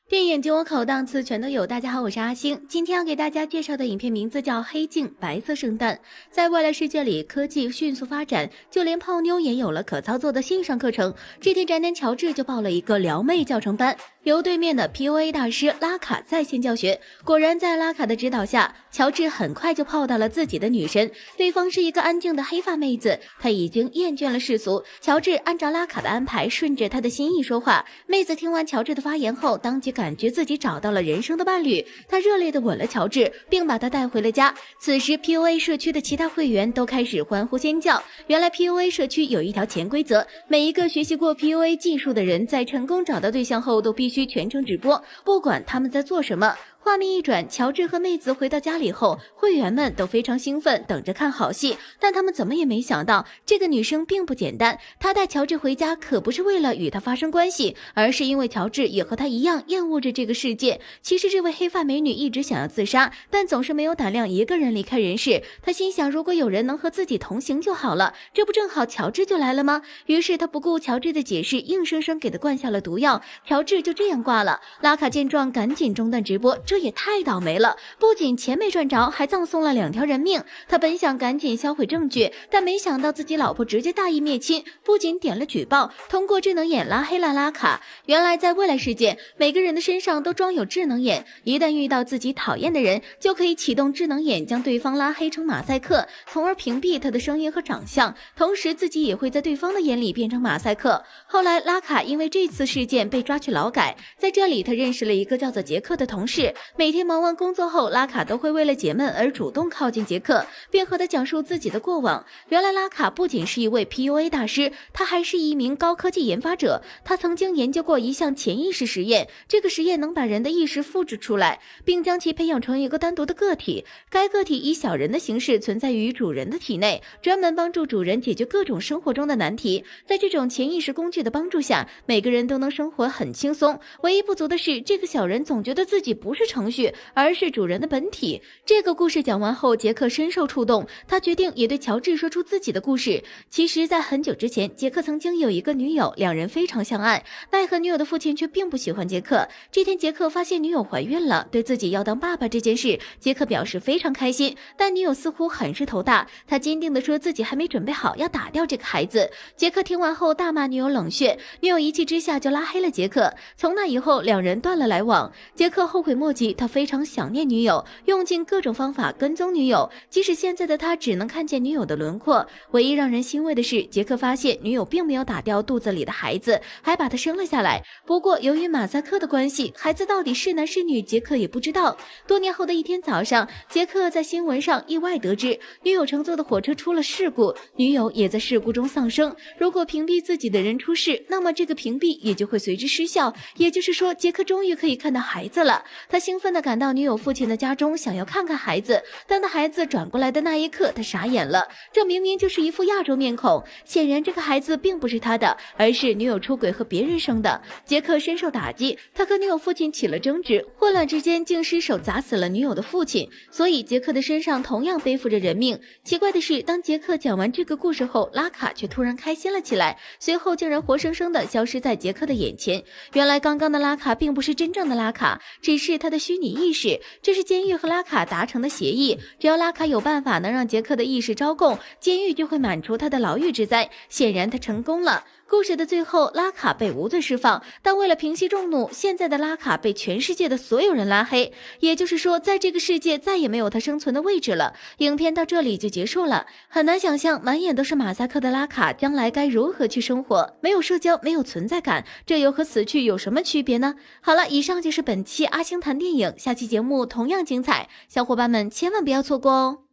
电影进我口，档次全都有。大家好，我是阿星。今天要给大家介绍的影片名字叫《黑镜：白色圣诞》。在未来世界里，科技迅速发展，就连泡妞也有了可操作的线上课程。这天，宅男乔治就报了一个撩妹教程班，由对面的 PUA 大师拉卡在线教学。果然，在拉卡的指导下，乔治很快就泡到了自己的女神。对方是一个安静的黑发妹子，她已经厌倦了世俗。乔治按照拉卡的安排，顺着她的心意说话。妹子听完乔治的发言后，当即感觉自己找到了人生的伴侣，她热烈地吻了乔治，并把他带回了家。此时 PUA 社区的其他会员都开始欢呼尖叫。原来 PUA 社区有一条潜规则，每一个学习过 PUA 技术的人在成功找到对象后都必须全程直播，不管他们在做什么。画面一转，乔治和妹子回到家里后，会员们都非常兴奋，等着看好戏。但他们怎么也没想到，这个女生并不简单。她带乔治回家可不是为了与他发生关系，而是因为乔治也和她一样厌恶着这个世界。其实这位黑发美女一直想要自杀，但总是没有胆量一个人离开人世。她心想，如果有人能和自己同行就好了，这不正好乔治就来了吗？于是她不顾乔治的解释，硬生生给他灌下了毒药。乔治就这样挂了。拉卡见状，赶紧中断直播。这也太倒霉了，不仅钱没赚着，还葬送了2条人命。他本想赶紧销毁证据，但没想到自己老婆直接大义灭亲，不仅点了举报，通过智能眼拉黑了拉卡。原来在未来世界，每个人的身上都装有智能眼，一旦遇到自己讨厌的人，就可以启动智能眼将对方拉黑成马赛克，从而屏蔽他的声音和长相，同时自己也会在对方的眼里变成马赛克。后来拉卡因为这次事件被抓去劳改，在这里他认识了一个叫做杰克的同事，每天忙完工作后，拉卡都会为了解闷而主动靠近杰克，并和他讲述自己的过往。原来拉卡不仅是一位 PUA 大师，他还是一名高科技研发者。他曾经研究过一项潜意识实验，这个实验能把人的意识复制出来，并将其培养成一个单独的个体。该个体以小人的形式存在于主人的体内，专门帮助主人解决各种生活中的难题。在这种潜意识工具的帮助下，每个人都能生活很轻松。唯一不足的是，这个小人总觉得自己不是程序，而是主人的本体。这个故事讲完后，杰克深受触动，他决定也对乔治说出自己的故事。其实在很久之前，杰克曾经有一个女友，两人非常相爱，奈何女友的父亲却并不喜欢杰克。这天杰克发现女友怀孕了，对自己要当爸爸这件事，杰克表示非常开心，但女友似乎很是头大，他坚定地说自己还没准备好要打掉这个孩子。杰克听完后大骂女友冷血，女友一气之下就拉黑了杰克。从那以后两人断了来往。杰克后悔莫及，他非常想念女友，用尽各种方法跟踪女友，即使现在的他只能看见女友的轮廓。唯一让人欣慰的是，杰克发现女友并没有打掉肚子里的孩子，还把他生了下来。不过由于马赛克的关系，孩子到底是男是女，杰克也不知道。多年后的一天早上，杰克在新闻上意外得知女友乘坐的火车出了事故，女友也在事故中丧生。如果屏蔽自己的人出事，那么这个屏蔽也就会随之失效，也就是说杰克终于可以看到孩子了。他兴奋地赶到女友父亲的家中，想要看看孩子。当他孩子转过来的那一刻，他傻眼了，这明明就是一副亚洲面孔，显然这个孩子并不是他的，而是女友出轨和别人生的。杰克深受打击，他和女友父亲起了争执，混乱之间竟失手砸死了女友的父亲，所以杰克的身上同样背负着人命。奇怪的是，当杰克讲完这个故事后，拉卡却突然开心了起来，随后竟然活生生地消失在杰克的眼前。原来刚刚的拉卡并不是真正的拉卡，只是他的虚拟意识，这是监狱和拉卡达成的协议，只要拉卡有办法能让杰克的意识招供，监狱就会免除他的牢狱之灾。显然他成功了。故事的最后，拉卡被无罪释放，但为了平息众怒，现在的拉卡被全世界的所有人拉黑，也就是说在这个世界再也没有他生存的位置了。影片到这里就结束了，很难想象满眼都是马赛克的拉卡将来该如何去生活，没有社交，没有存在感，这又和死去有什么区别呢？好了，以上就是本期阿星谈电影，下期节目同样精彩，小伙伴们千万不要错过哦。